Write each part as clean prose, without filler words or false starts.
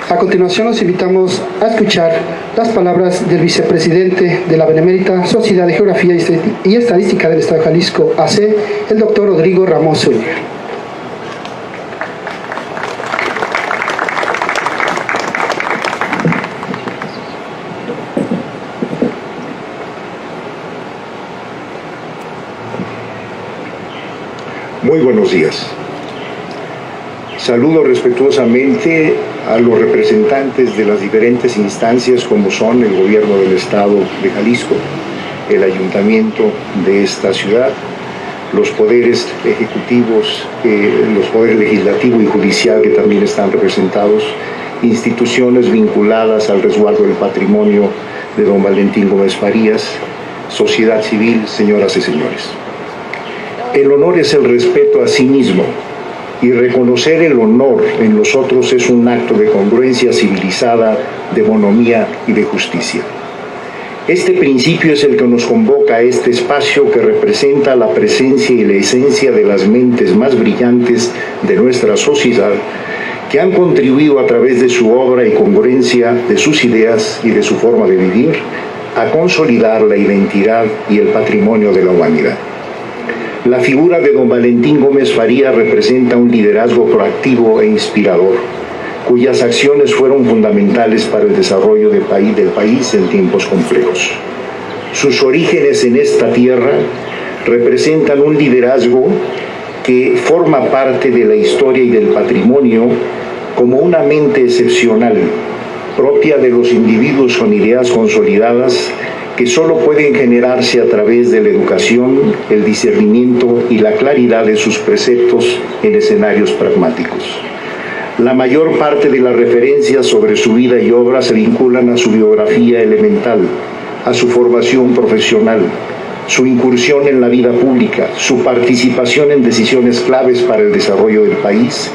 A continuación los invitamos a escuchar las palabras del vicepresidente de la Benemérita Sociedad de Geografía y Estadística del Estado de Jalisco, AC, el doctor Rodrigo Ramos Zúñiga. Muy buenos días. Saludo respetuosamente a los representantes de las diferentes instancias como son el Gobierno del Estado de Jalisco, el Ayuntamiento de esta ciudad, los poderes ejecutivos, los poderes legislativo y judicial que también están representados, instituciones vinculadas al resguardo del patrimonio de don Valentín Gómez Farías, sociedad civil, señoras y señores. El honor es el respeto a sí mismo, y reconocer el honor en los otros es un acto de congruencia civilizada, de bonomía y de justicia. Este principio es el que nos convoca a este espacio que representa la presencia y la esencia de las mentes más brillantes de nuestra sociedad, que han contribuido a través de su obra y congruencia de sus ideas y de su forma de vivir a consolidar la identidad y el patrimonio de la humanidad. La figura de don Valentín Gómez Farías representa un liderazgo proactivo e inspirador, cuyas acciones fueron fundamentales para el desarrollo del país en tiempos complejos. Sus orígenes en esta tierra representan un liderazgo que forma parte de la historia y del patrimonio como una mente excepcional, propia de los individuos con ideas consolidadas que solo pueden generarse a través de la educación, el discernimiento y la claridad de sus preceptos en escenarios pragmáticos. La mayor parte de las referencias sobre su vida y obra se vinculan a su biografía elemental, a su formación profesional, su incursión en la vida pública, su participación en decisiones claves para el desarrollo del país,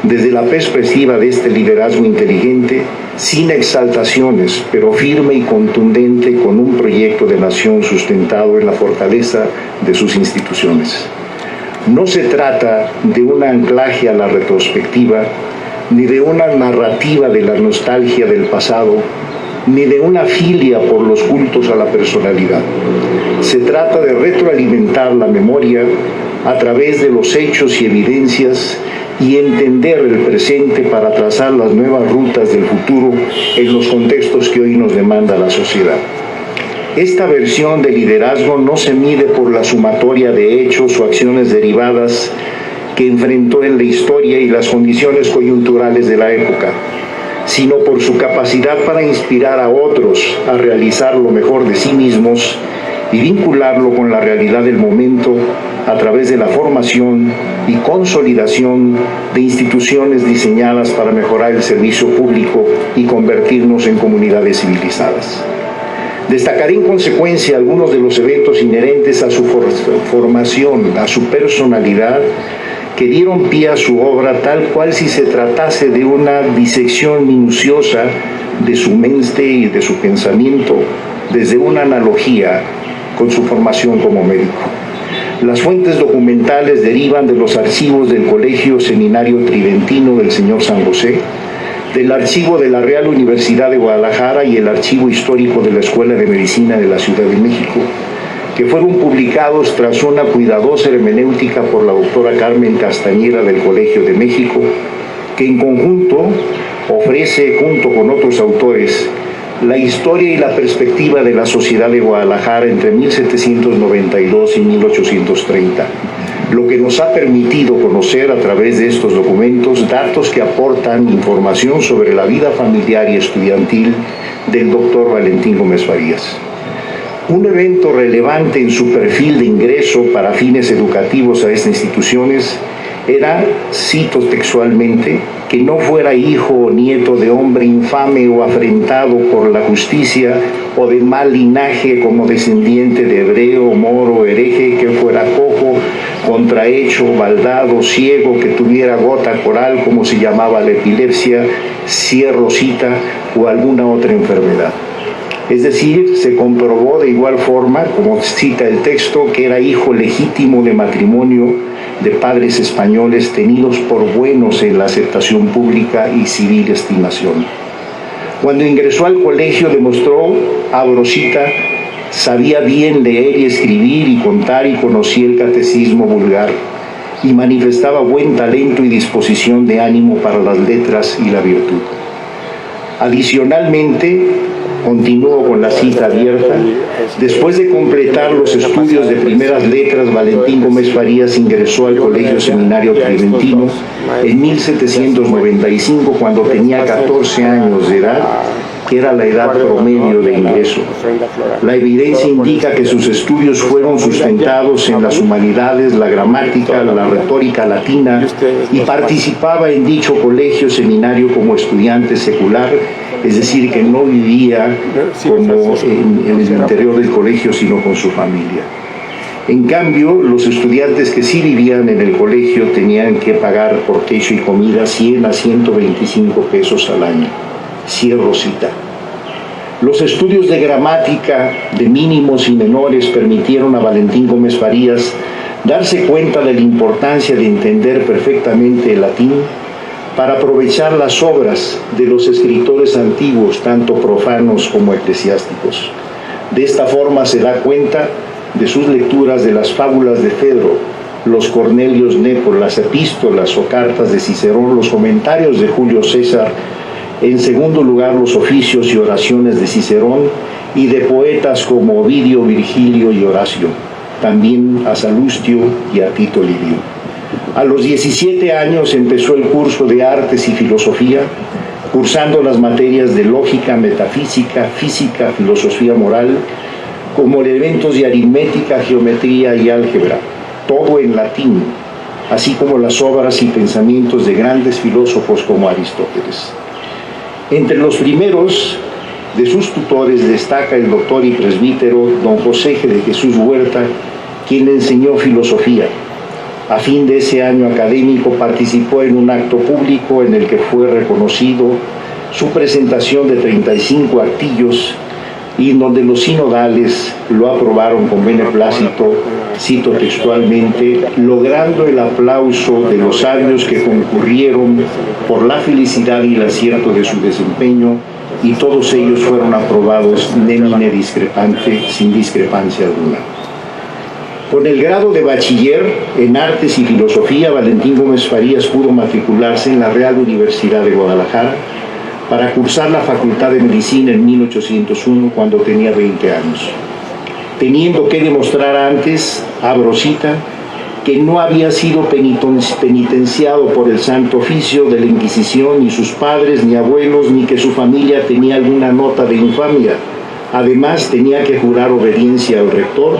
desde la perspectiva de este liderazgo inteligente, sin exaltaciones, pero firme y contundente con un proyecto de nación sustentado en la fortaleza de sus instituciones. No se trata de un anclaje a la retrospectiva, ni de una narrativa de la nostalgia del pasado, ni de una filia por los cultos a la personalidad. Se trata de retroalimentar la memoria a través de los hechos y evidencias y entender el presente para trazar las nuevas rutas del futuro en los contextos que hoy nos demanda la sociedad. Esta versión de liderazgo no se mide por la sumatoria de hechos o acciones derivadas que enfrentó en la historia y las condiciones coyunturales de la época, sino por su capacidad para inspirar a otros a realizar lo mejor de sí mismos y vincularlo con la realidad del momento a través de la formación y consolidación de instituciones diseñadas para mejorar el servicio público y convertirnos en comunidades civilizadas. Destacaré en consecuencia algunos de los eventos inherentes a su formación, a su personalidad, que dieron pie a su obra tal cual si se tratase de una disección minuciosa de su mente y de su pensamiento, desde una analogía con su formación como médico. Las fuentes documentales derivan de los archivos del Colegio Seminario Tridentino del Señor San José, del archivo de la Real Universidad de Guadalajara y el archivo histórico de la Escuela de Medicina de la Ciudad de México, que fueron publicados tras una cuidadosa hermenéutica por la doctora Carmen Castañeda del Colegio de México, que en conjunto ofrece, junto con otros autores, la historia y la perspectiva de la sociedad de Guadalajara entre 1792 y 1830, lo que nos ha permitido conocer a través de estos documentos datos que aportan información sobre la vida familiar y estudiantil del doctor Valentín Gómez Farías. Un evento relevante en su perfil de ingreso para fines educativos a estas instituciones era, cito textualmente, que no fuera hijo o nieto de hombre infame o afrentado por la justicia o de mal linaje como descendiente de hebreo, moro, hereje, que fuera cojo, contrahecho, baldado, ciego, que tuviera gota coral, como se llamaba la epilepsia, cierrosita o alguna otra enfermedad. Es decir, se comprobó de igual forma, como cita el texto, que era hijo legítimo de matrimonio de padres españoles tenidos por buenos en la aceptación pública y civil estimación. Cuando ingresó al colegio demostró a Rosita sabía bien leer y escribir y contar y conocía el catecismo vulgar y manifestaba buen talento y disposición de ánimo para las letras y la virtud. Adicionalmente, continuó con la cita abierta. Después de completar los estudios de primeras letras, Valentín Gómez Farías ingresó al Colegio Seminario Tridentino en 1795, cuando tenía 14 años de edad, que era la edad promedio de ingreso. La evidencia indica que sus estudios fueron sustentados en las humanidades, la gramática, la retórica latina, y participaba en dicho colegio seminario como estudiante secular, es decir, que no vivía como en el interior del colegio, sino con su familia. En cambio, los estudiantes que sí vivían en el colegio tenían que pagar por techo y comida 100 a 125 pesos al año. Cierro cita. Los estudios de gramática de mínimos y menores permitieron a Valentín Gómez Farías darse cuenta de la importancia de entender perfectamente el latín para aprovechar las obras de los escritores antiguos, tanto profanos como eclesiásticos. De esta forma se da cuenta de sus lecturas de las fábulas de Fedro, los Cornelios Nepo, las epístolas o cartas de Cicerón, los comentarios de Julio César, en segundo lugar los oficios y oraciones de Cicerón y de poetas como Ovidio, Virgilio y Horacio, también a Salustio y a Tito Livio. A los 17 años empezó el curso de Artes y Filosofía, cursando las materias de lógica, metafísica, física, filosofía moral, como elementos de aritmética, geometría y álgebra, todo en latín, así como las obras y pensamientos de grandes filósofos como Aristóteles. Entre los primeros de sus tutores destaca el doctor y presbítero don José de Jesús Huerta, quien le enseñó filosofía. A fin de ese año académico participó en un acto público en el que fue reconocido su presentación de 35 actillos y en donde los sinodales lo aprobaron con beneplácito, cito textualmente, logrando el aplauso de los sabios que concurrieron por la felicidad y el acierto de su desempeño, y todos ellos fueron aprobados nemine discrepante, sin discrepancia alguna. Con el grado de bachiller en Artes y Filosofía, Valentín Gómez Farías pudo matricularse en la Real Universidad de Guadalajara para cursar la Facultad de Medicina en 1801, cuando tenía 20 años, teniendo que demostrar antes, abro cita, que no había sido penitenciado por el Santo Oficio de la Inquisición, ni sus padres, ni abuelos, ni que su familia tenía alguna nota de infamia. Además, tenía que jurar obediencia al rector,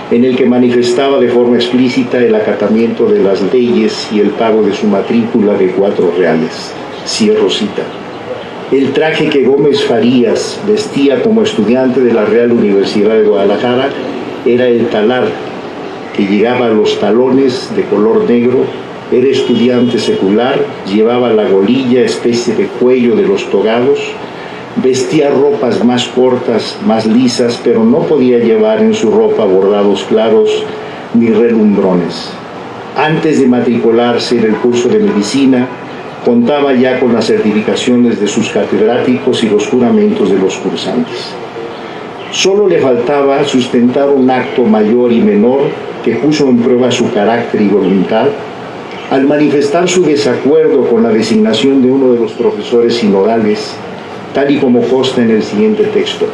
en el que manifestaba de forma explícita el acatamiento de las leyes y el pago de su matrícula de 4 reales. Cierro cita. El traje que Gómez Farías vestía como estudiante de la Real Universidad de Guadalajara era el talar, que llegaba a los talones de color negro, era estudiante secular, llevaba la golilla, especie de cuello de los togados, vestía ropas más cortas, más lisas, pero no podía llevar en su ropa bordados claros ni relumbrones. Antes de matricularse en el curso de medicina, contaba ya con las certificaciones de sus catedráticos y los juramentos de los cursantes. Solo le faltaba sustentar un acto mayor y menor que puso en prueba su carácter y voluntad al manifestar su desacuerdo con la designación de uno de los profesores sinodales, tal y como consta en el siguiente texto.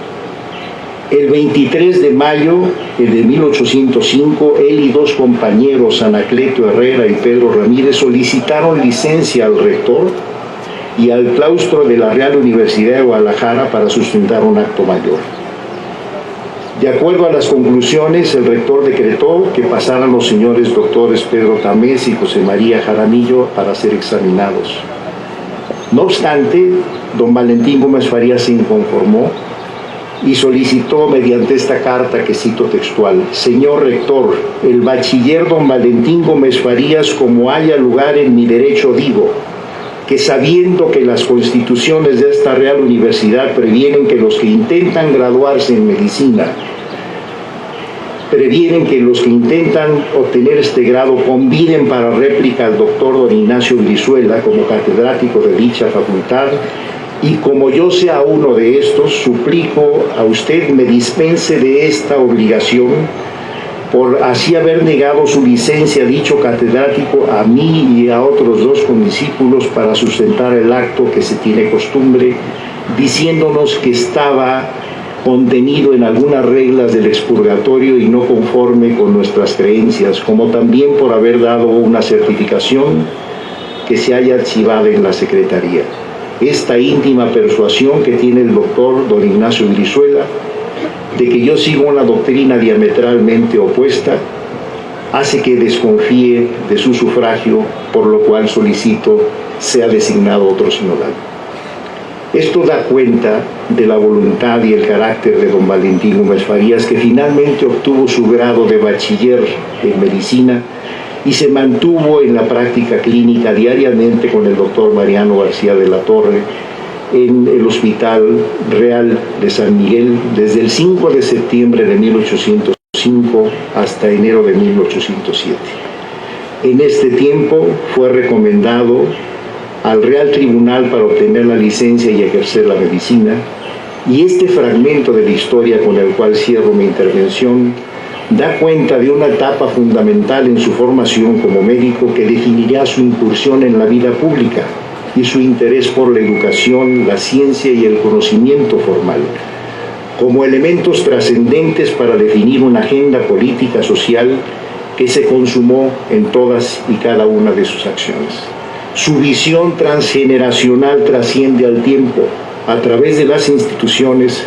El 23 de mayo de 1805, él y 2 compañeros, Anacleto Herrera y Pedro Ramírez, solicitaron licencia al rector y al claustro de la Real Universidad de Guadalajara para sustentar un acto mayor. De acuerdo a las conclusiones, el rector decretó que pasaran los señores doctores Pedro Tamés y José María Jaramillo para ser examinados. No obstante, don Valentín Gómez Farías se inconformó y solicitó mediante esta carta que cito textual: Señor rector, el bachiller don Valentín Gómez Farías, como haya lugar en mi derecho, digo, que sabiendo que las constituciones de esta Real Universidad previenen que los que intentan graduarse en medicina previenen que los que intentan obtener este grado conviden para réplica al doctor don Ignacio Brizuela como catedrático de dicha facultad, y como yo sea uno de estos, suplico a usted me dispense de esta obligación por así haber negado su licencia a dicho catedrático a mí y a otros 2 condiscípulos para sustentar el acto que se tiene costumbre, diciéndonos que estaba contenido en algunas reglas del expurgatorio y no conforme con nuestras creencias, como también por haber dado una certificación que se haya archivado en la Secretaría. Esta íntima persuasión que tiene el doctor don Ignacio Brizuela de que yo sigo una doctrina diametralmente opuesta hace que desconfíe de su sufragio, por lo cual solicito sea designado otro sinodal. Esto da cuenta de la voluntad y el carácter de don Valentín Gómez Farías, que finalmente obtuvo su grado de bachiller en medicina y se mantuvo en la práctica clínica diariamente con el doctor Mariano García de la Torre en el Hospital Real de San Miguel desde el 5 de septiembre de 1805 hasta enero de 1807. En este tiempo fue recomendado al Real Tribunal para obtener la licencia y ejercer la medicina, y este fragmento de la historia con el cual cierro mi intervención da cuenta de una etapa fundamental en su formación como médico que definirá su incursión en la vida pública y su interés por la educación, la ciencia y el conocimiento formal, como elementos trascendentes para definir una agenda política social que se consumó en todas y cada una de sus acciones. Su visión transgeneracional trasciende al tiempo a través de las instituciones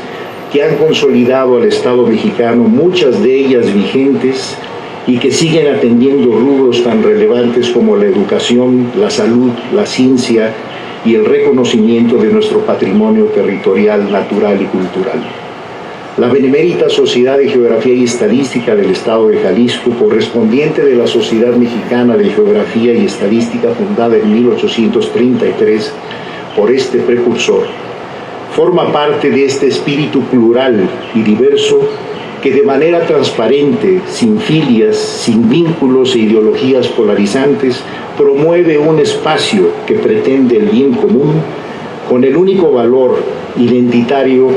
que han consolidado al Estado mexicano, muchas de ellas vigentes y que siguen atendiendo rubros tan relevantes como la educación, la salud, la ciencia y el reconocimiento de nuestro patrimonio territorial, natural y cultural. La Benemérita Sociedad de Geografía y Estadística del Estado de Jalisco, correspondiente de la Sociedad Mexicana de Geografía y Estadística fundada en 1833 por este precursor, forma parte de este espíritu plural y diverso que de manera transparente, sin filias, sin vínculos e ideologías polarizantes, promueve un espacio que pretende el bien común con el único valor identitario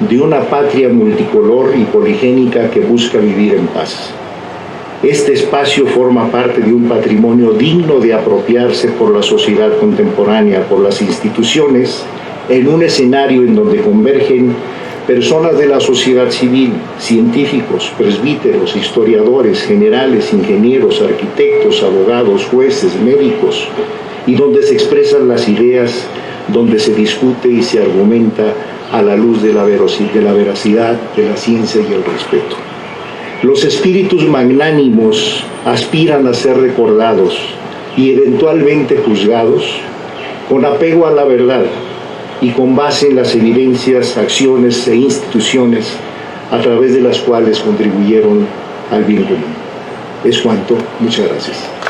de una patria multicolor y poligénica que busca vivir en paz. Este espacio forma parte de un patrimonio digno de apropiarse por la sociedad contemporánea, por las instituciones, en un escenario en donde convergen personas de la sociedad civil, científicos, presbíteros, historiadores, generales, ingenieros, arquitectos, abogados, jueces, médicos, y donde se expresan las ideas, donde se discute y se argumenta a la luz de la veracidad, de la ciencia y el respeto. Los espíritus magnánimos aspiran a ser recordados y eventualmente juzgados con apego a la verdad y con base en las evidencias, acciones e instituciones a través de las cuales contribuyeron al bien común. Es cuanto. Muchas gracias.